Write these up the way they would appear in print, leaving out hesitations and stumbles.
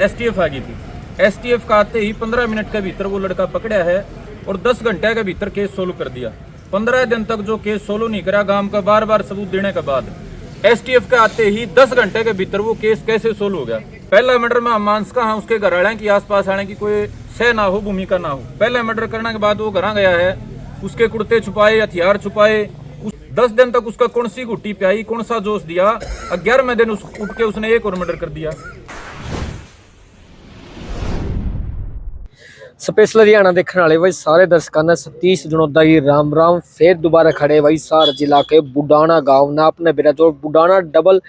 STF आ गई थी। STF का आते ही 15 मिनट के भीतर वो लड़का पकड़ा है और 10 घंटे के भीतर केस सोल्व कर दिया। 15 दिन तक जो केस सोल्व नहीं करा, गांव का बार बार सबूत देने के बाद एसटीएफ के आते ही 10 घंटे के भीतर वो केस कैसे सोल्व हो गया। पहला मर्डर में मानस का उसके घर वाले की आसपास आने की कोई सह ना हो, भूमिका ना हो। पहला मर्डर करने के बाद वो घर गया है, उसके कुर्ते छुपाए, हथियार छुपाए। 10 दिन तक उसका कौन सी गुट्टी प्याई, कौन सा जोश दिया। 11वें दिन उठ के उसने एक और मर्डर कर दिया। स्पेशल हरियाणा देखने वाले भाई सारे दर्शकों ने सतीश जनोदा जी राम राम। फिर दोबारा खड़े भाई सार जिला के बुडाना गांव ना अपने बेरा जो बुडाना डबल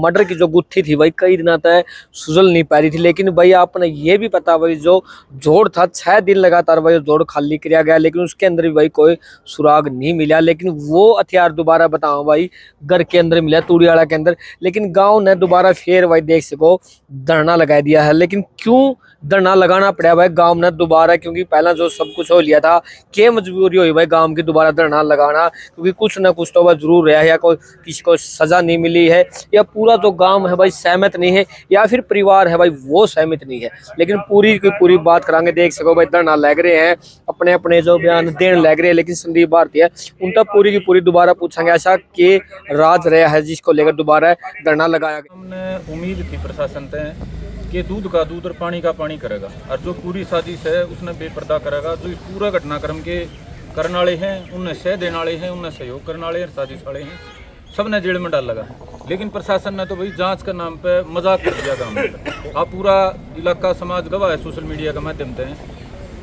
मर्डर की जो गुत्थी थी भाई कई दिनों तक सुझल नहीं पा रही थी। लेकिन भाई आपने ये भी पता भाई जो जोड़ था 6 दिन लगातार भाई जोड़ खाली किया गया, लेकिन उसके अंदर भी भाई कोई सुराग नहीं मिला। लेकिन वो हथियार दोबारा बताओ भाई घर के अंदर मिला, तूड़ीवाला के अंदर। लेकिन गाँव ने दोबारा फिर भाई देख सको धरना लगा दिया है। लेकिन क्यों धरना लगाना पड़ा भाई गांव ने दोबारा, क्योंकि पहला जो सब कुछ हो लिया था क्या मजबूरी हुई भाई गांव की दोबारा धरना लगाना, क्योंकि कुछ ना कुछ तो भाई जरूर रहा है, या कोई किसी को सजा नहीं मिली है, या पूरा जो गांव है भाई सहमत नहीं है, या फिर परिवार है भाई वो सहमत नहीं है। लेकिन पूरी की पूरी बात करांगे। देख सको भाई धरना लग रहे हैं, अपने अपने जो बयान देने लग रहे हैं। लेकिन संदीप भारतीय उनका पूरी की पूरी दोबारा पूछेंगे ऐसा के राज रहा है जिसको लेकर दोबारा धरना लगाया गया। हमने उम्मीद थी प्रशासन से कि दूध का दूध और पानी का पानी करेगा, और जो पूरी साजिश है उसने बेपर्दा करेगा। जो इस पूरा घटनाक्रम के करने वाले हैं, उन्हें सह देने वाले हैं, उन्हें सहयोग करने वाले हैं, साजिश वाले हैं, सब ने जेल में डाल लगा। लेकिन प्रशासन ने तो भाई जांच के नाम पे मजाक कर दिया गाँव में। आप पूरा इलाका समाज गवाह है सोशल मीडिया के माध्यम से।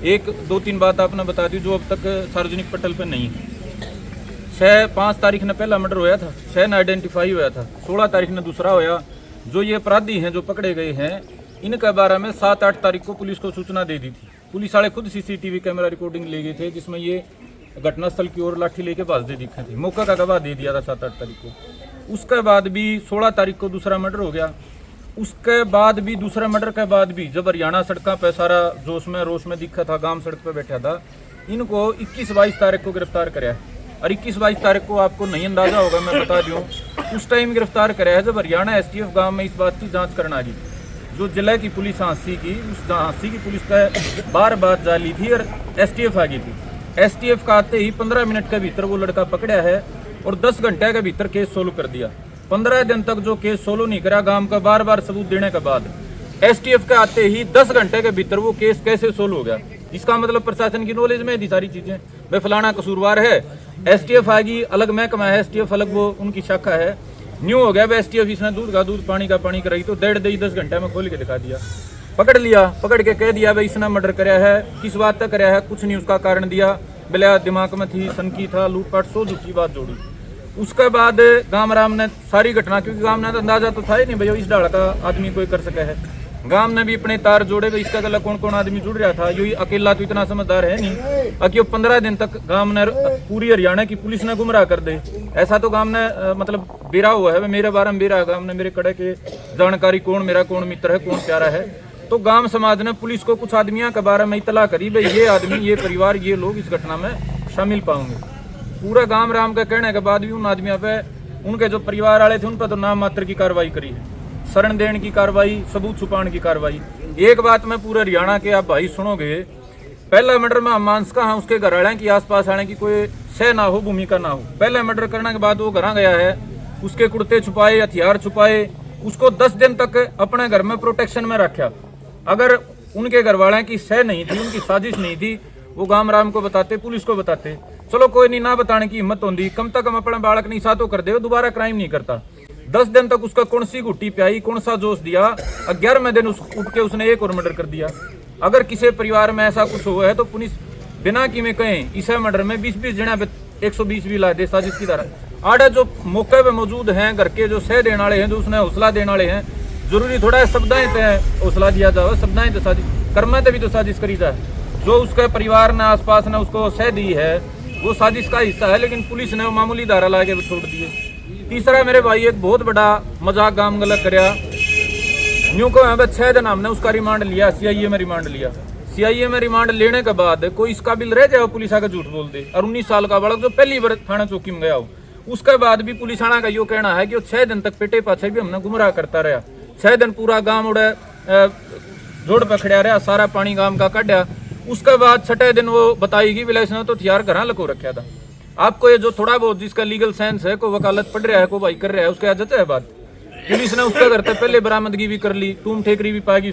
एक दो तीन बात आपने बता दी जो अब तक सार्वजनिक पटल पर नहीं है। 5 तारीख ने पहला मर्डर होया था, 6 ने आइडेंटिफाई होया था, 16 तारीख ने दूसरा होया। जो ये अपराधी हैं जो पकड़े गए हैं, इनके बारे में 7-8 तारीख को पुलिस को सूचना दे दी थी। पुलिस वाले खुद सीसीटीवी कैमरा रिकॉर्डिंग ले गए थे, जिसमें ये घटनास्थल की ओर लाठी लेके भाजते दिखे थे। मौका का गवाह दे दिया था 7-8 तारीख को। उसके बाद भी 16 तारीख को दूसरा मर्डर हो गया। उसके बाद भी दूसरे मर्डर के बाद भी जब हरियाणा सड़कों पर सारा जोश में रोश में दिखा था, गांव सड़क पर बैठा था, इनको 21-22 तारीख को गिरफ्तार कराया। और 21-22 तारीख को आपको नहीं अंदाजा होगा, मैं बता दूं, उस टाइम गिरफ्तार कराया है जब हरियाणा एसटीएफ गांव में इस बात की जांच करना आ रही थी। जो जिला की पुलिस हांसी की, उस हांसी की पुलिस का बार बार जाली थी और एसटीएफ आ गई थी। एसटीएफ का आते ही 15 मिनट के भीतर वो लड़का पकड़ा है और 10 घंटे के भीतर केस सोल्व कर दिया। 15 दिन तक जो केस सोल्व नहीं करा, गांव का बार बार सबूत देने के बाद एसटीएफ के आते ही 10 घंटे के भीतर वो केस कैसे सोल्व हो गया। इसका मतलब प्रशासन की नॉलेज में थी सारी चीजें। भाई फलाना कसूरवार है, एसटीएफ आएगी, अलग महकमा है एसटीएफ, अलग वो उनकी शाखा है। न्यू हो गया भाई एसटीएफ, इसने दूध का दूध पानी का पानी कराई तो 1.5-10 घंटे में खोल के दिखा दिया। पकड़ लिया, पकड़ के कह दिया भाई इसने मर्डर कराया है, किस बात तक कराया है, कुछ नहीं उसका कारण दिया, बिला दिमाग में थी, सनकी था, लूटपाट, 100 झूठी बात जोड़ी। उसके बाद गांव राम ने सारी घटना, क्योंकि गांव ने तो अंदाजा तो था ही नहीं भैया इस डाल का आदमी कोई कर सका है। गांव ने भी अपने तार जोड़े भाई इसका गला कौन कौन आदमी जुड़ रहा था। यही अकेला तो इतना समझदार है नहीं कि 15 दिन तक गांव ने पूरी हरियाणा की पुलिस ने गुमराह कर दे। ऐसा तो गांव ने मतलब बेरा हुआ है, मेरे बारे में बेरा गांव ने, मेरे कड़े के जानकारी कौन मेरा कौन मित्र है, कौन प्यारा है। तो गांव समाज ने पुलिस को कुछ आदमियों के बारे में इतला करी भाई ये आदमी, ये परिवार, ये लोग इस घटना में शामिल पाओगे। पूरा गांव राम के कहने के बाद भी उन आदमियों पे, उनके जो परिवार वाले थे उन पर तो नाम मात्र की कार्रवाई करी है, शरण देने की कार्रवाई, सबूत छुपाने की कार्रवाई। एक बात मैं पूरे हरियाणा के आप भाई सुनोगे, पहला मर्डर में मानस का उसके घर वाले की आसपास आने की कोई सह ना हो, भूमिका ना हो। पहला मर्डर करने के बाद वो घर गया है, उसके कुर्ते छुपाए, हथियार छुपाए, उसको 10 दिन तक अपने घर में प्रोटेक्शन में रखा। अगर उनके घर वाले की सह नहीं थी, उनकी साजिश नहीं थी, वो गांव राम को बताते, पुलिस को बताते, चलो कोई नहीं, ना बताने की हिम्मत होती, कम से कम अपने बालक नहीं साथों कर दे, दोबारा क्राइम नहीं करता। 10 दिन तक उसका कौन सी गुट्टी प्याई, कौन सा जोश दिया, 11वें दिन उठ के उसने एक और मर्डर कर दिया। अगर किसी परिवार में ऐसा कुछ हुआ है तो पुलिस बिना की में कहें इस मर्डर में 20-20 जना 120 भी ला दे साजिश की तरह। आड़े जो मौके पे मौजूद हैं, घर के जो सह देने वाले हैं, जो उसने हौसला देने वाले हैं, जरूरी थोड़ा है शब्दाएं तय हौसला दिया जाए, शब्दाएं तो साजिश कर्म भी तो साजिश करी जाए। जो उसके परिवार ने आसपास ने उसको सह दी है वो साजिश का हिस्सा है, लेकिन पुलिस ने मामूली धारा ला के छोड़ दिए। तीसरा मेरे भाई एक बहुत बड़ा मजाक गांव गलत कराया। न्यू को 6 दिन हमने उसका रिमांड लिया, सीआईए में रिमांड लिया। सीआईए में रिमांड लेने के बाद कोई इस काबिल रह जाए पुलिस आके झूठ बोल दे, और 19 साल का बालक जो पहली बार थाना चौकी में गया हो, उसके बाद भी पुलिस आना का यो कहना है कि वो 6 दिन तक पेटे पाछे भी हमने गुमराह करता रहा। 6 दिन पूरा गाँव उड़े जोड़ पे खड़ा रहा, सारा पानी गांव का कढ़ा। उसके बाद छठे दिन वो बताएगी विला इसने तो हथियार घर लको रखा था। आपको ये जो थोड़ा बहुत जिसका लीगल सेंस है, को वकालत पढ़ रहा है, को भाई कर रहा है, उसके आदत है बात। पुलिस ने उसका घर तक पहले बरामदगी भी कर ली, टूम ठेकरी भी पाएगी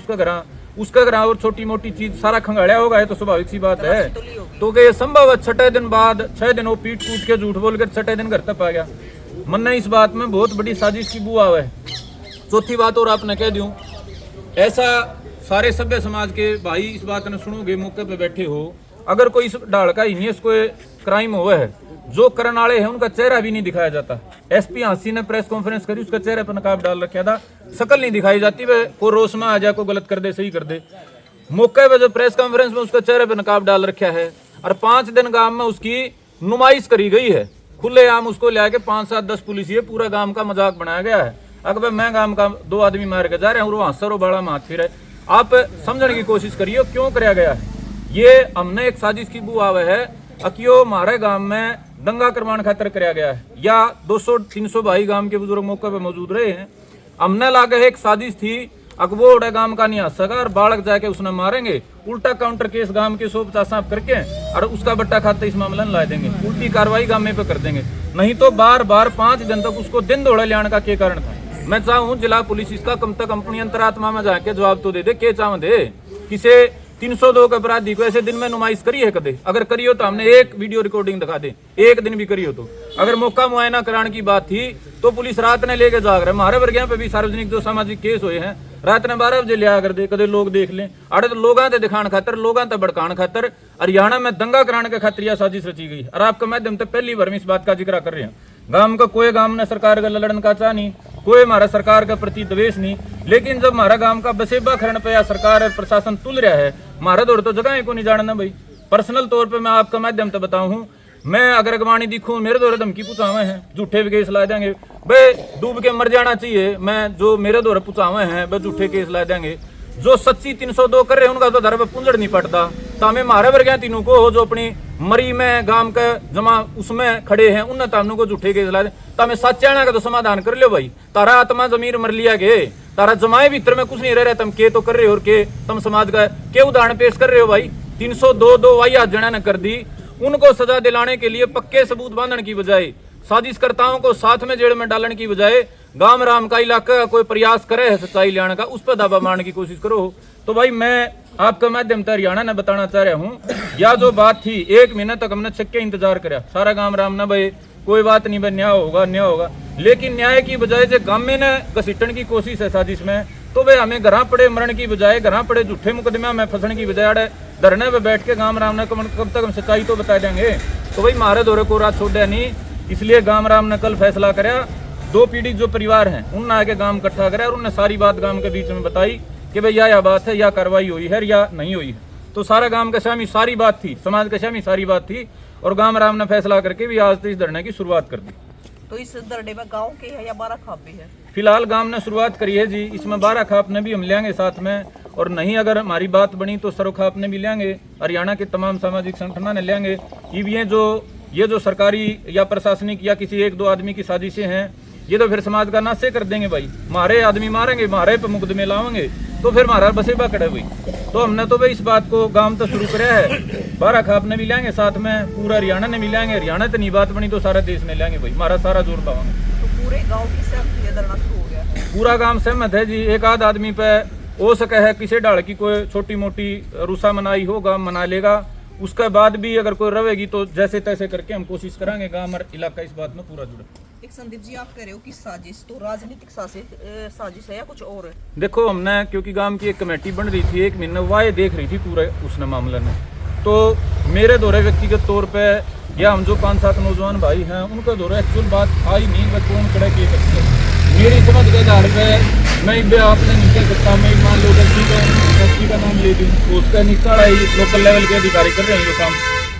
उसका घर और छोटी मोटी चीज सारा खंगाड़ा होगा, ये तो स्वाभाविक सी बात है। तो ये संभव है छठे दिन बाद 6 दिन वो पीट कूट के झूठ बोलकर छठे दिन घर तक आ गया। मन इस बात में बहुत बड़ी साजिश की बुआ है। चौथी बात और आपने कह दूं, ऐसा सारे सभ्य समाज के भाई इस बात ने सुनोगे, मौके पे बैठे हो, अगर कोई इस ढाल का हीनियस कोई क्राइम हुआ है, जो करने वाले हैं उनका चेहरा भी नहीं दिखाया जाता। एसपी हांसी ने प्रेस कॉन्फ्रेंस करी, उसका चेहरे पर नकाब डाल रखा था, शकल नहीं दिखाई जाती, वह को रोश में आ जाए, को गलत कर दे, सही कर दे। मौके पे जो प्रेस कॉन्फ्रेंस में उसका चेहरे पर नकाब डाल रखा है, और 5 दिन गांव में उसकी नुमाइश करी गई है, खुलेआम उसको ले आके 5, 7, 10 पुलिस पूरा गांव का मजाक बनाया गया है। अगर मैं गांव का 2 आदमी मार के जा रहे हैं और वो हांसर बाड़ा में हाथ फिर, आप समझने की कोशिश करिए क्यों कराया गया है। ये हमने एक साजिश की बू आवे है, अकियो हमारे गांव में दंगा करवाने खातर कराया गया है, या 200-300 भाई गांव के बुजुर्ग मौके पे मौजूद रहे हैं। हमने लागे एक साजिश थी, अकबो गांव का नहीं हंस सका और बालक जाके उसने मारेंगे, उल्टा काउंटर केस गांव के 150 सांप करके और उसका बट्टा खाते इस मामले में ला देंगे, उल्टी कार्रवाई गांव में पे कर देंगे। नहीं तो बार बार 5 दिन तक उसको दिन दौड़े लाने का क्या कारण था। मैं चाहूँ जिला पुलिस इसका कम तक अपनी अंतरात्मा में जाके जवाब तो दे के चाह दे। किसे 302 के अपराधी को ऐसे दिन में नुमाइश करी है कदे? अगर करी हो तो हमने एक वीडियो रिकॉर्डिंग दिखा दे, एक दिन भी करी हो तो। अगर मौका मुआयना कराने की बात थी तो पुलिस रात ने लेके जाग रहे। हमारे वर्गिया पे भी सार्वजनिक जो सामाजिक केस हुए हैं, रात ने 12 बजे लिया कर दे, कदे लोग देख लें। अरे तो लोगों ते दिखाने खातर, लोगों ते भड़काने खातर हरियाणा में दंगा कराने के खातिर यह साजिश रची गई। और आपके माध्यम से पहली बार में इस बात का जिक्र कर रहे हैं। गांव का कोई गांव ने सरकार का लड़न का चाह नहीं, कोई हमारा सरकार का प्रति द्वेष नहीं, लेकिन जब हमारा गांव का बसेबा खरण पे या सरकार और प्रशासन तुल रहा है, हमारा दौर तो जगह को नहीं जानना भाई। पर्सनल तौर पे मैं आपका माध्यम से बताऊं, मैं अगर अगवानी दिखूं, मेरे दौरे धमकी पुछावे हैं, झूठे भी केस ला देंगे भाई, डूब के मर जाना चाहिए। मैं जो मेरे दौरे पुछावे हैं भाई, झूठे केस ला देंगे। जो सच्ची 302 कर रहे हैं उनका तो धर्म पुंजड़ नहीं पड़ता। तो हमें मारे वर्ग तीनों को जो अपनी मरी में गांव का जमा उसमें खड़े हैं, उन तामनों को झूठे केस ला दे, तो हमें सच्चाना का तो समाधान कर लो भाई। तारा आत्मा जमीर मर लिया गे, तारा जमाए भीतर में कुछ नहीं रह रहा, तुम के तो कर रहे हो और के तुम समाज का के उदाहरण पेश कर रहे हो भाई। 302 वाई आज जना ने कर दी, उनको सजा दिलाने के लिए पक्के सबूत बांधने की बजाय, साजिशकर्ताओं को साथ में जेल में डालने की बजाय, गांव राम का इलाका कोई प्रयास करे है सच्चाई लाने का, उस पर दावा मारने की कोशिश करो। तो भाई मैं आपका माध्यम से हरियाणा ने बताना चाह रहा हूँ, या जो बात थी 1 महीने तक हमने छक्के इंतजार कराया, सारा गांव राम ना भाई कोई बात नहीं भाई, न्याय होगा, लेकिन न्याय की बजाय जो गांव में ने घसीटने की कोशिश है साजिश में, तो भाई हमें घर पड़े मरण की बजाय, घर पड़े झूठे मुकदमे में फंसने की बजाय धरने पे बैठ के गांव राम ने कब तक हम सच्चाई तो बता देंगे। तो भाई मारे दौरे को रात छोड़ा नहीं, इसलिए गांव राम ने कल फैसला कराया, 2 पीड़ित जो परिवार हैं उनने आके गांव इकट्ठा कराया और उन्होंने सारी बात गांव के बीच में बताई कि भाई यह बात है, या कार्रवाई हुई है या नहीं हुई है। तो सारा गांव के सामने सारी बात थी, समाज के सामने सारी बात थी, और गांव राम ने फैसला करके भी आज इस धरने की शुरुआत कर दी। तो इस धरने में गांव के है या 12 खाप भी है? फिलहाल गांव ने शुरुआत करी है जी, इसमें 12 खाप ने भी हम लेंगे साथ में, और नहीं अगर हमारी बात बनी तो सर्व खाप ने भी लेंगे, हरियाणा के तमाम सामाजिक संगठनों ने लेंगे। ये जो सरकारी या प्रशासनिक या किसी 1-2 आदमी की साजिशें हैं, ये तो फिर समाज का नाश कर देंगे भाई। मारे आदमी मारेंगे, मारे पे मुकदमे लाओगे तो फिर हमारा बसेबा खड़े हुई। तो हमने तो भाई इस बात को गांव तक शुरू कराया है, 12 खाप ने भी लेंगे साथ में, पूरा हरियाणा ने भी लेंगे, हरियाणा तो नहीं बात बनी तो सारा देश ने लेंगे भाई, हमारा सारा जोर पाओगे। तो पूरे गांव की सहमति धरना शुरू हो गया है? पूरा गांव सहमत है जी। एक आध आदमी पे हो सके है किसी ढाल की कोई छोटी मोटी रुसा मनाई हो, गांव मना लेगा, उसके बाद भी अगर कोई रहेगी तो जैसे तैसे करके हम कोशिश करेंगे गांव और इलाका इस बात में पूरा जुड़े। एक संदीप जी, आप कह रहे हो कि साजिश तो राजनीतिक साजिश है या कुछ और है? देखो हमने क्योंकि गांव की एक कमेटी बन रही थी, 1 महीने वाये देख रही थी पूरे उसने मामले में, तो मेरे दौरे व्यक्तिगत तौर पे या हम जो 5-7 नौजवान भाई हैं उनका दौरे एक्चुअल बात आई नहीं, वह कौन कड़े किए करते हैं। मेरी समझ के आधार पर मैं आपने नहीं कह सकता, मैं मान लो एसपी का नाम ले दूँ तो उसका निकल आई लोकल लेवल के अधिकारी कर रहे हैं ये काम,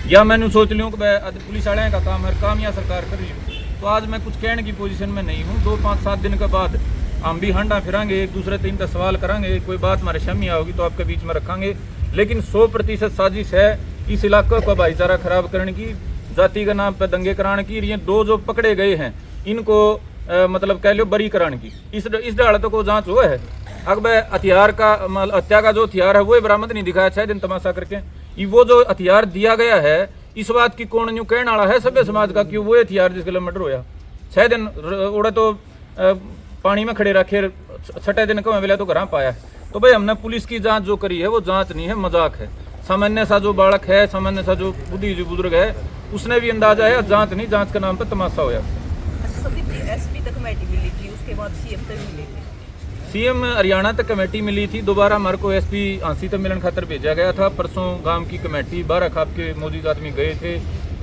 या मैंने सोच लूँ कि पुलिस वाले का काम है, काम या सरकार कर रही है। तो आज मैं कुछ कहने की पोजीशन में नहीं हूँ। 2-5-7 दिन के बाद हम भी हंडा फिरांगे, एक दूसरे 3 सवाल करांगे, कोई बात हमारे सामने आओगी तो आपके बीच में रखेंगे, लेकिन 100% साजिश है इस इलाके का भाईचारा खराब करने की, जाति के नाम पर दंगे कराने की। ये 2 जो पकड़े गए हैं इनको मतलब कह लो बरी कराने की, इस ढाल तो को जांच हुआ है, अब हथियार का हत्या का जो हथियार है वो बरामद नहीं दिखाया 6 दिन तमाशा करके। ये वो जो हथियार दिया गया है इस बात की कौन न्यू कहने वाला है सभ्य समाज का कि वो हथियार जिसके लिए मर्डर होया 6 दिन उड़े तो पानी में खड़े रखे 6 दिन को मिला तो घर पाया। तो भाई हमने पुलिस की जांच जो करी है वो जांच नहीं है, मजाक है। सामान्य सा जो बालक है, सामान्य सा जो बुजुर्ग है उसने भी अंदाजा है, जांच नहीं, जांच के नाम पर तमाशा होया। अच्छा संदीप जी, एसपी तक कमेटी मिली थी, उसके बाद सीएम तक मिली थी। सीएम हरियाणा तक कमेटी मिली थी, दोबारा हमारे को एसपी आंसी तक मिलन खातर भेजा गया था। परसों गांव की कमेटी 12 खाप के मौजूद आदमी गए थे,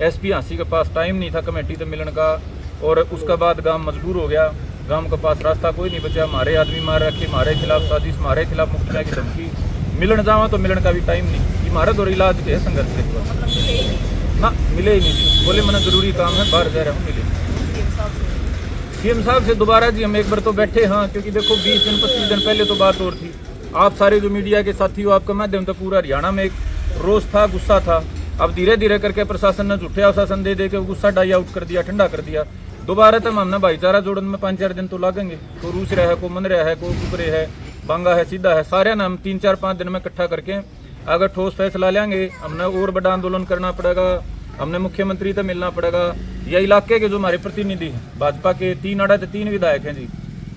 एसपी आंसी के पास टाइम नहीं था कमेटी तक मिलन का, और उसके बाद गांव मजबूर हो गया। गांव के पास रास्ता कोई नहीं बचा, हमारे आदमी मार रखे, हमारे खिलाफ साजिश, हमारे खिलाफ मुखिया की धमकी, मिलन जावा तो मिलन का भी टाइम नहीं। इमारत और इलाज के संघर्ष के मतलब मिले ही नहीं। ना मिले ही नहीं, बोले मैंने जरूरी काम है बाहर जा रहा हूँ, मिले। सीएम साहब से दोबारा जी हम एक बार तो बैठे, हाँ, क्योंकि देखो 20 दिन 25 दिन पहले तो बात और थी। आप सारे जो मीडिया के साथी हो, आपका माध्यम तो पूरा हरियाणा में एक रोष था, गुस्सा था। अब धीरे धीरे करके प्रशासन ने झूठे आश्वासन दे दे के गुस्सा डाई आउट कर दिया, ठंडा कर दिया। दोबारा तक हमने भाईचारा जोड़न में 5-4 दिन तो लागेंगे। को रूस रहा है, को मन रहा है, को कुकरे है, बांगा है, सीधा है, सारे ना हम 3-4-5 दिन में इकट्ठा करके अगर ठोस फैसला लेंगे। हमने और बड़ा आंदोलन करना पड़ेगा, हमने मुख्यमंत्री से मिलना पड़ेगा। या इलाके के जो हमारे प्रतिनिधि हैं, भाजपा के 3 विधायक हैं जी,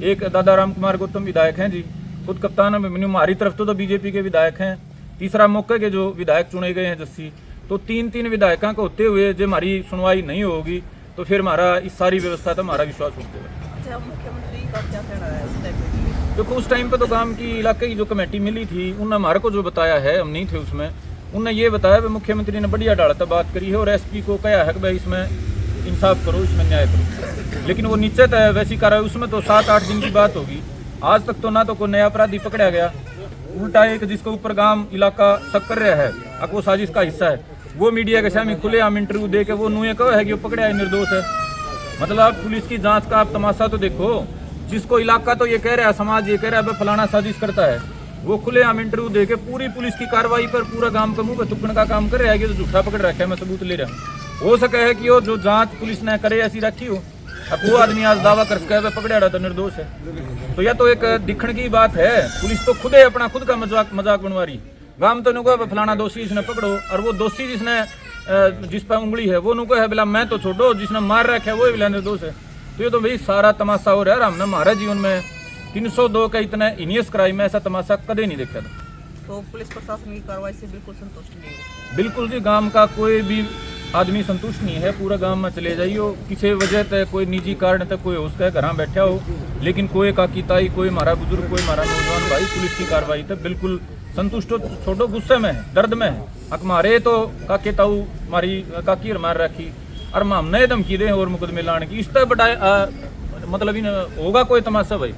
एक दादा राम कुमार गौतम विधायक हैं जी, खुद कप्तान हमारी तरफ तो बीजेपी के विधायक हैं, तीसरा मौके के जो विधायक चुने गए हैं जस्सी, तो 3 विधायकों को होते हुए जो हमारी सुनवाई नहीं होगी तो फिर हमारा इस सारी व्यवस्था तो हमारा विश्वास उठ जाएगा। अच्छा, मुख्यमंत्री का क्या कहना है उस टाइम पे? देखो उस टाइम पे तो गांव की इलाके की जो कमेटी मिली थी उन्होंने हमारे को जो बताया है, हम नहीं थे उसमें, उन्होंने ये बताया कि मुख्यमंत्री ने बढ़िया डालता बात करी है और एसपी को कहा है कि भाई इसमें इंसाफ करो, इसमें न्याय करो। लेकिन वो निश्चित है वैसी कार्रवाई, उसमें तो 7-8 दिन की बात होगी। आज तक तो ना तो कोई नया अपराधी पकड़ा गया, उल्टा एक जिसके ऊपर गांव इलाका शक कर रहा है अब वो साजिश का हिस्सा है, वो मीडिया के सामने खुलेआम इंटरव्यू दे के वो नुए कहो है कि वो पकड़ा है, निर्दोष है। मतलब पुलिस की जांच का आप तमाशा तो देखो। जिसको इलाका तो ये कह रहा है, समाज ये कह रहा है फलाना साजिश करता है, वो खुलेआम इंटरव्यू दे के पूरी पुलिस की कार्रवाई पर पूरा गांव के मुंह पे थुकने का काम कर रहा है कि तो झूठा पकड़ रखा है, मैं सबूत ले रहा हूँ। हो सके है कि वो जो जांच पुलिस ने करे ऐसी रखी हो, अब वो आदमी आज दावा कर सके है पकड़ा रहा तो निर्दोष है। तो यह तो एक दिखने की बात है। पुलिस तो खुद अपना खुद का मजाक बनवा रही। गांव तो नुको फलाना दोषी इसने पकड़ो, और वो दोषी जिसने जिस पर उंगली है वो नुको है बिला मैं तो छोड़ो, जिसने मार रखा है वो बिला निर्दोष है। तो ये तो भाई सारा तमाशा हो रहा है। हमने हमारे जीवन में 302 का इतना इनियस क्राइम में ऐसा तमाशा कभी नहीं देखा था। तो पुलिस प्रशासन की कार्रवाई से बिल्कुल संतुष्ट नहीं हो? बिल्कुल जी, गांव का कोई भी आदमी संतुष्ट नहीं है। पूरा गांव में चले जाइए, किसी वजह तक कोई निजी कारण तक कोई उसका घर बैठा हो, लेकिन कोई काकी ताई, कोई हमारा बुजुर्ग, कोई हमारा नौजवान भाई पुलिस की कार्रवाई तक बिल्कुल संतुष्ट हो। छोटो गुस्से में है, दर्द में है। हमारे तो काके ताऊ हमारी काकी मार रखी और हमने धमकी दे और मुकदमे लाने की, इस तरह बड़ा मतलब इन होगा कोई तमाशा भाई।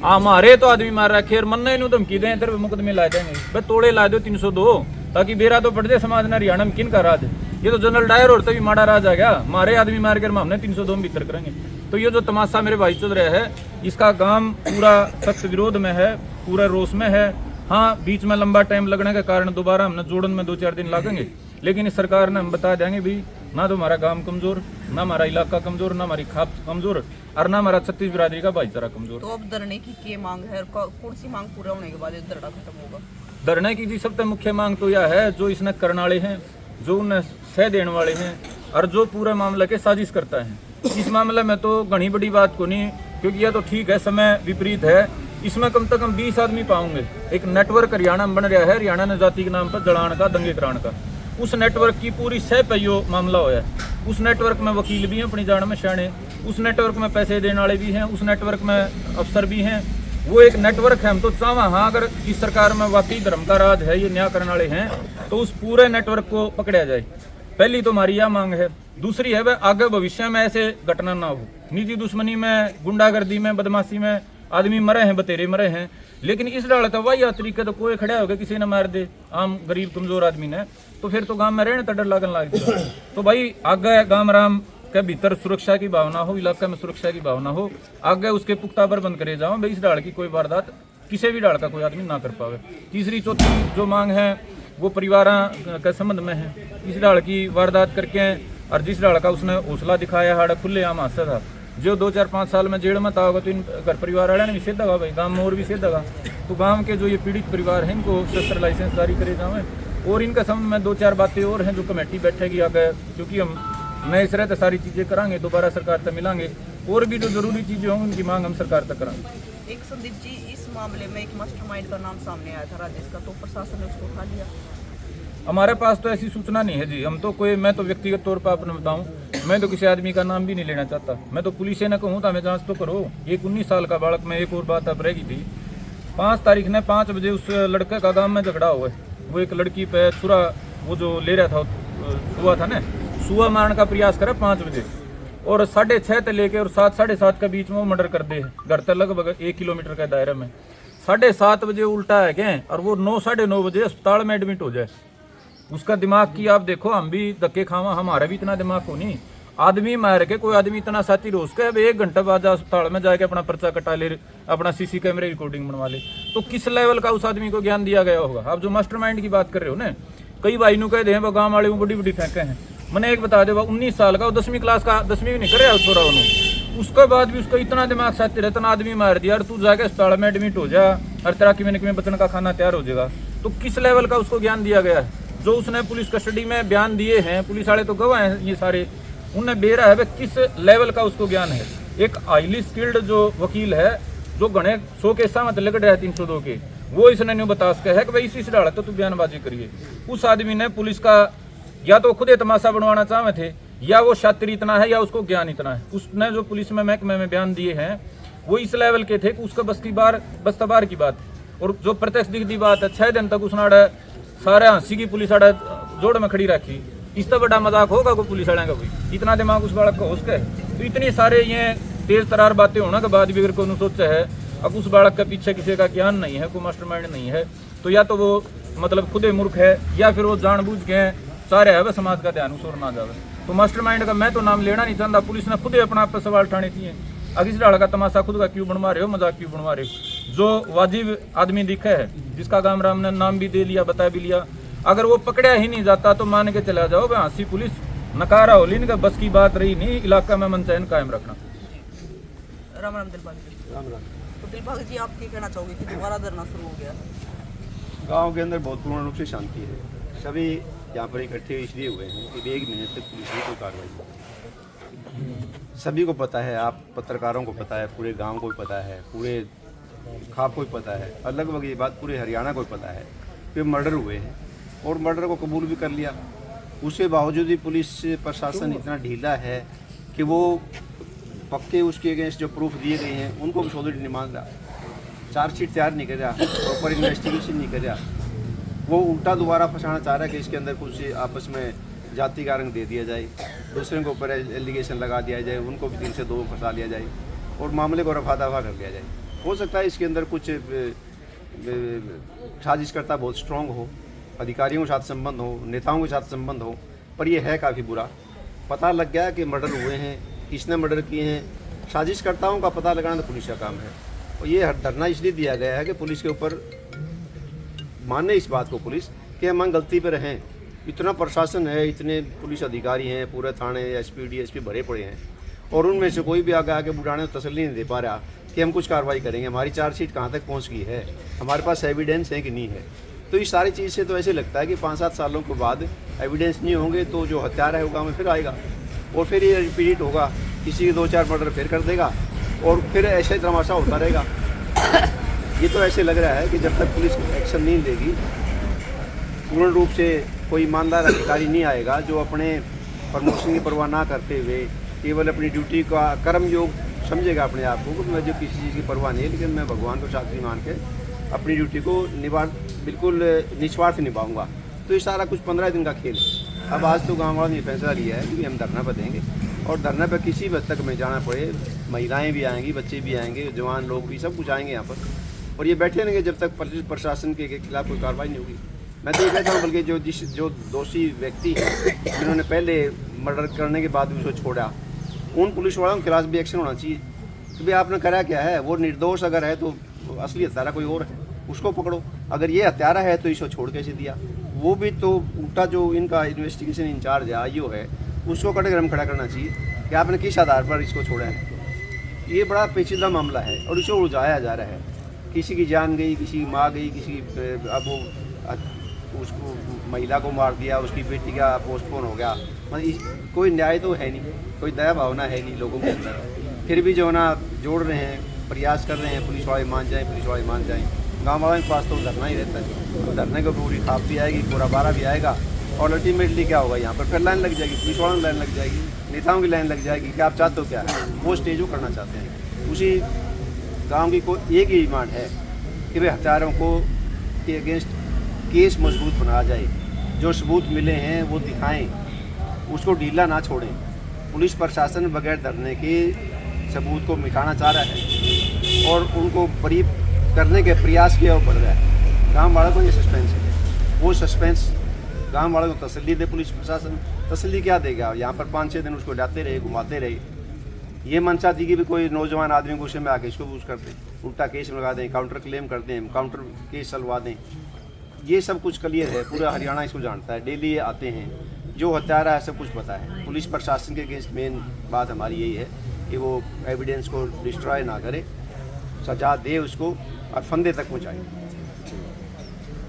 हमारे तो आदमी मार रखे और मन इन धमकी दें तेरे मुकदमे ला देंगे भाई, तोड़े ला दो 302 ताकि बेरा तो पड़ जाए समाज ने। हरियाणा में किन का राज है? ये तो जनरल डायर और तभी माड़ा राज आ गया। हमारे आदमी मार कर हमने 302 में भीतर करेंगे। तो ये जो तमाशा मेरे भाई चल रहा है, इसका गांव पूरा सख्त विरोध में है, पूरा रोष में है। हाँ, बीच में लंबा टाइम लगने के कारण दोबारा हमने जोड़न में 2-4 दिन लगेंगे, लेकिन इस सरकार ने हम बता देंगे भी ना तो हमारा गांव कमजोर, ना हमारा इलाका कमजोर, ना हमारी खाप कमजोर और ना हमारा छत्तीस बिरादरी का भाईचारा कमजोर। तो अब धरने की क्या मांग है और कौन सी मांग पूरा होने के बाद ये धरना खत्म होगा? धरने की जी सबसे मुख्य मांग तो यह है, जो इसने करने वाले हैं, जो उन्हें सह देने वाले हैं और जो पूरे मामले के साजिश करता है, इस मामले में तो घनी बड़ी बात को नहीं, क्योंकि यह तो ठीक है समय विपरीत है। इसमें कम से कम 20 आदमी पाऊंगे। एक नेटवर्क हरियाणा में बन रहा है, हरियाणा ने जाति के नाम पर जलाने का, दंगे कराने का। उस नेटवर्क की पूरी सह पहियो मामला होया है। उस नेटवर्क में वकील भी हैं अपनी जान में शाणे, उस नेटवर्क में पैसे देने वाले भी हैं, उस नेटवर्क में अफसर भी हैं। वो एक नेटवर्क है। हम तो चाहवा हाँ, अगर इस सरकार में वाकई धर्म का राज है, ये न्याय करने वाले हैं, तो उस पूरे नेटवर्क को पकड़ा जाए। पहली तो हमारी यह मांग है। दूसरी है वह आगे भविष्य में ऐसे घटना ना हो। निजी दुश्मनी में, गुंडागर्दी में, बदमाशी में आदमी मरे हैं, बतेरे मरे हैं, लेकिन इस डाल तो वही तरीके तो कोई खड़ा होगा किसी ने मार दे आम गरीब कमजोर आदमी ने, तो फिर तो गांव में रहने तो डर लगन लग जाए। तो भाई आगे गांव राम के भीतर सुरक्षा की भावना हो, इलाके में सुरक्षा की भावना हो, आगे उसके पुख्ता प्रबंध करे जाओ भाई, इस डाल की कोई वारदात किसी भी डाल का कोई आदमी ना कर पावे। तीसरी चौथी जो मांग है वो परिवार के संबंध में है। इस डाल की वारदात करके और जिस डाल का उसने हौसला दिखाया, हाड़ा खुले आम हादसा था, जो 2-4-5 साल में जेल में था होगा तो इन घर परिवार वाले ने भी सीधा भाई गांव में और भी सीधा तो गांव के जो ये पीड़ित परिवार हैं इनको शस्त्र लाइसेंस जारी करे जाए। और इनका समझ में 2-4 बातें और हैं जो कमेटी बैठेगी आगे, क्योंकि हम नए सिरे से सारी चीज़ें करांगे, दोबारा सरकार तक मिलांगे और भी जो जरूरी चीज़ें होंगी उनकी मांग हम सरकार तक करांगे। एक संदीप जी, इस मामले में एक मास्टरमाइंड का नाम सामने आया था राजेश का, तो प्रशासन ने उसको उठा लिया? हमारे पास तो ऐसी सूचना नहीं है जी। हम तो कोई, मैं तो व्यक्तिगत तौर पर अपने बताऊं, मैं तो किसी आदमी का नाम भी नहीं लेना चाहता। मैं तो पुलिस से न कहूँ तो हमें जांच तो करो। एक 19 साल का बालक में एक और बात अब रहेगी थी, 5 तारीख ने 5 बजे उस लड़के का गांव में झगड़ा हुआ है। वो एक लड़की पे छुरा वो जो ले रहा था, सुआ था ना, सुआ मारने का प्रयास करे 5 बजे, और 6:30 से लेके और 7, 7:30 के बीच में वो मर्डर कर दे घर तक लगभग 1 किलोमीटर के दायरे में। 7:30 बजे उल्टा है क्या, और वो 9, 9:30 बजे अस्पताल में एडमिट हो जाए। उसका दिमाग की आप देखो, हम भी धक्के खावा, हमारा भी इतना दिमाग को नहीं। आदमी मार के कोई आदमी इतना साथी रोज के अब 1 घंटा बाद अस्पताल में जाके अपना पर्चा कटा ले, अपना सीसी कैमरे रिकॉर्डिंग बनवा ले, तो किस लेवल का उस आदमी को ज्ञान दिया गया होगा। आप जो मास्टरमाइंड की बात कर रहे हो ना, कई भाई नु कह दे वो गाँव वाले बड़ी बड़ी फेंके हैं। मैंने एक बता दे, 19 साल का, 10वीं क्लास का, 10वीं भी नहीं करे छोरा उन्होंने, उसके बाद भी उसका इतना दिमाग साथी रहता ना, आदमी मार दिया और तू जाके अस्पताल में एडमिट हो जा और तेरा कि बचने का खाना तैयार हो जाएगा। तो किस लेवल का उसको ज्ञान दिया गया है। जो उसने पुलिस कस्टडी में बयान दिए हैं, पुलिस वाले तो गवाह हैं ये सारे, उन्हें बेरा है किस लेवल का उसको ज्ञान है। एक हाईली स्किल्ड जो वकील है, जो घने 100 केसा में लग रहा है 302 के, वो इसने न्यू बता सके है कि भाई इसी से डाला तो तू बयानबाजी करिए। उस आदमी ने पुलिस का या तो खुद तमाशा बनवाना चाहे थे, या वो शातिर इतना है या उसको ज्ञान इतना है। उसने जो पुलिस में महकमे में बयान दिए हैं वो इस लेवल के थे कि उसका बस तबार की बात। और जो प्रत्यक्ष दिखती बात है, 6 दिन तक उसने सारे हंसी की पुलिस वाले जोड़ में खड़ी रखी। इससे बड़ा मजाक होगा कोई पुलिस वाले का? कोई इतना दिमाग उस बालक का हो सके? तो इतनी सारे ये तेज तरार बातें होने के बाद भी अगर कोई सोचा है अब उस बालक के पीछे किसी का ज्ञान नहीं है, कोई मास्टरमाइंड नहीं है, तो या तो वो मतलब खुद ही मूर्ख है या फिर वो जानबूझ के चाह रहा है वह समाज का ध्यान उस ओर ना जावे। तो मास्टरमाइंड का मैं तो नाम लेना नहीं चाहता। पुलिस ने खुद ही अपना आप पर सवाल उठाने चाहिए। अब इस डाल का तमाशा खुद का क्यों बनवा रहे हो, मजाक क्यों बनवा रहे हो? जो वाजिब आदमी दिखा है, जिसका गाम राम ने नाम भी दे लिया, बता भी लिया, अगर वो पकड़ा ही नहीं जाता तो मान के चला जाओ भाई हंसी पुलिस नकारा हो ली, बस की बात रही नहीं इलाका में मन चैन कायम रखना। राम राम दिलबाग जी। राम राम। तो दिलबाग जी, आप क्या कहना चाहोगे कि दोबारा धरना शुरू हो गया? गांव के अंदर बहुत पूर्ण रूप से शांति है। सभी यहाँ पर इकट्ठे इसलिए हुए हैं कि 1 महीने तक पुलिस ने कोई कार्रवाई नहीं। सभी को पता है, आप पत्रकारों को पता है, पूरे गांव को पता है, पूरे खाप को पता है, लगभग ये बात पूरे हरियाणा को पता है कि मर्डर हुए हैं और मर्डर को कबूल भी कर लिया। उसके बावजूद भी पुलिस प्रशासन इतना ढीला है कि वो पक्के उसके अगेंस्ट जो प्रूफ दिए गए हैं उनको भी सॉलिड नहीं मान रहा, चार्जशीट तैयार नहीं कर रहा, प्रॉपर इन्वेस्टिगेशन नहीं कर रहा। वो उल्टा दोबारा फंसाना चाह रहा है कि इसके अंदर कुछ आपस में जाति का रंग दे दिया जाए, दूसरे के ऊपर एलिगेशन लगा दिया जाए, उनको भी 3 से 2 फंसा लिया जाए और मामले को रफा दफा कर लिया जाए। हो सकता है इसके अंदर कुछ साजिशकर्ता बहुत स्ट्रॉन्ग हो, अधिकारियों के साथ संबंध हो, नेताओं के साथ संबंध हो, पर यह है काफ़ी बुरा। पता लग गया कि मर्डर हुए हैं, किसने मर्डर किए हैं, साजिशकर्ताओं का पता लगाना तो पुलिस का काम है। और ये धरना इसलिए दिया गया है कि पुलिस के ऊपर माने इस बात को पुलिस कि हम गलती पर रहें। इतना प्रशासन है, इतने पुलिस अधिकारी हैं, पूरे थाने एसपी डीएसपी भरे पड़े हैं और उनमें से कोई भी आगे बुढ़ाने को तसल्ली नहीं दे पा रहा कि हम कुछ कार्रवाई करेंगे, हमारी चार्जशीट कहाँ तक पहुँच गई है, हमारे पास एविडेंस है कि नहीं है। तो इस सारी चीज़ से तो ऐसे लगता है कि 5-7 सालों के बाद एविडेंस नहीं होंगे तो जो हत्यारा है वो गाँव में फिर आएगा और फिर ये रिपीट होगा, किसी के 2-4 मर्डर फिर कर देगा और फिर ऐसे तमाशा होता रहेगा। ये तो ऐसे लग रहा है कि जब तक पुलिस एक्शन नहीं लेगी, पूर्ण रूप से कोई ईमानदार अधिकारी नहीं आएगा जो अपने प्रमोशन की परवाह ना करते हुए केवल अपनी ड्यूटी का कर्म योग समझेगा अपने आप को कि मैं जो किसी चीज़ की परवाह नहीं है, लेकिन मैं भगवान को साथी मान के अपनी ड्यूटी को बिल्कुल निस्वार्थ निभाऊंगा। तो ये सारा कुछ 15 दिन का खेल है। अब आज तो गाँव वालों ने फैसला लिया है कि हम धरना पर देंगे और धरना पर किसी भी हद तक में जाना पड़े, महिलाएं भी आएंगी, बच्चे भी आएंगे, जवान लोग भी, सब कुछ आएंगे यहाँ पर और ये बैठे रहेंगे जब तक प्रशासन के खिलाफ कोई कार्रवाई नहीं होगी। मैं तो ये कहता हूँ बल्कि जो दोषी व्यक्ति हैं जिन्होंने पहले मर्डर करने के बाद भी उसको छोड़ा, उन पुलिस वालों के खिलाफ भी एक्शन होना चाहिए कि भाई आपने करा क्या है। वो निर्दोष अगर है तो असली हत्यारा कोई और है, उसको पकड़ो। अगर ये हत्यारा है तो इसको छोड़ कैसे दिया? वो भी तो उल्टा जो इनका इन्वेस्टिगेशन इंचार्ज है आईओ है, उसको कटघरे में खड़ा करना चाहिए कि आपने किस आधार पर इसको छोड़ा है। ये बड़ा पेचीदा मामला है और इसे उलझाया जा रहा है। किसी की जान गई, किसी की माँ गई, किसी अब वो उसको महिला को मार दिया, उसकी बेटी का पोस्टपोन हो गया। मतलब कोई न्याय तो है नहीं, कोई दया भावना है नहीं लोगों के अंदर। फिर भी जो है ना जोड़ रहे हैं, प्रयास कर रहे हैं, पुलिस वाले मान जाएँ, पुलिस वाले मान जाएँ। गाँव वालों के पास तो धरना ही रहता है, तो धरने को पूरी खाप भी आएगी, पूरा बारह भी आएगा और अल्टीमेटली क्या होगा, यहाँ पर फिर लाइन लग जाएगी, पुलिस वालों की लाइन लग जाएगी, नेताओं की लाइन लग जाएगी कि आप चाहते हो क्या है, वो स्टेज वो करना चाहते हैं। उसी गांव की को एक ही डिमांड है कि भाई हत्यारों को के अगेंस्ट केस मजबूत बनाया जाए, जो सबूत मिले हैं वो दिखाएं, उसको ढीला ना छोड़ें। पुलिस प्रशासन बगैर धरने के सबूत को मिटाना चाह रहा है और उनको बरी करने के प्रयास किया वो बढ़ रहा है। गाँव वालों को ये सस्पेंस है, वो सस्पेंस गाँव वालों को तसल्ली दे पुलिस प्रशासन। तसल्ली क्या देगा, यहाँ पर 5-6 दिन उसको लाते रहे, घुमाते रहे। ये मंशा थी कि भी कोई नौजवान आदमी गुस्से में आके इसको पूछ कर दें, उल्टा केस लगा दें, काउंटर क्लेम कर दें, काउंटर केस चलवा दें। ये सब कुछ क्लियर है, पूरा हरियाणा इसको जानता है, डेली ये आते हैं, जो हत्यारा है सब कुछ पता है। पुलिस प्रशासन के अगेंस्ट मेन बात हमारी यही है कि वो एविडेंस को डिस्ट्रॉय ना करे, सजा दे उसको और फंदे तक पहुँचाए।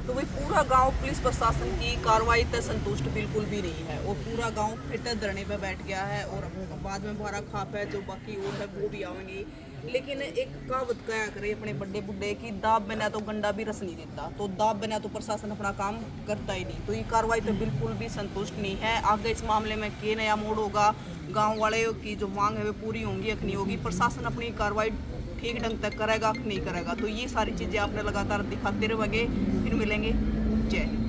तो वही पूरा गांव पुलिस प्रशासन की कार्रवाई से संतुष्ट बिल्कुल भी नहीं है और पूरा गांव फिर धरने पे बैठ गया है और बाद में भारा खाप है, जो बाकी और है वो भी आएंगे। लेकिन एक कहावत कहा करे अपने बड़े बुड्ढे की, दाब बिना तो गंडा भी रस नहीं देता, तो दाब बिना तो प्रशासन अपना काम करता ही नहीं। तो ये कार्रवाई तो बिल्कुल भी संतुष्ट नहीं है। आगे इस मामले में क्या नया मोड़ होगा, गाँव वाले की जो मांग है वो पूरी होंगी या नहीं होगी, प्रशासन अपनी कार्रवाई ठीक ढंग तक करेगा कि नहीं करेगा, तो ये सारी चीज़ें आपने लगातार दिखाते रहेंगे। फिर मिलेंगे, जय हिंद।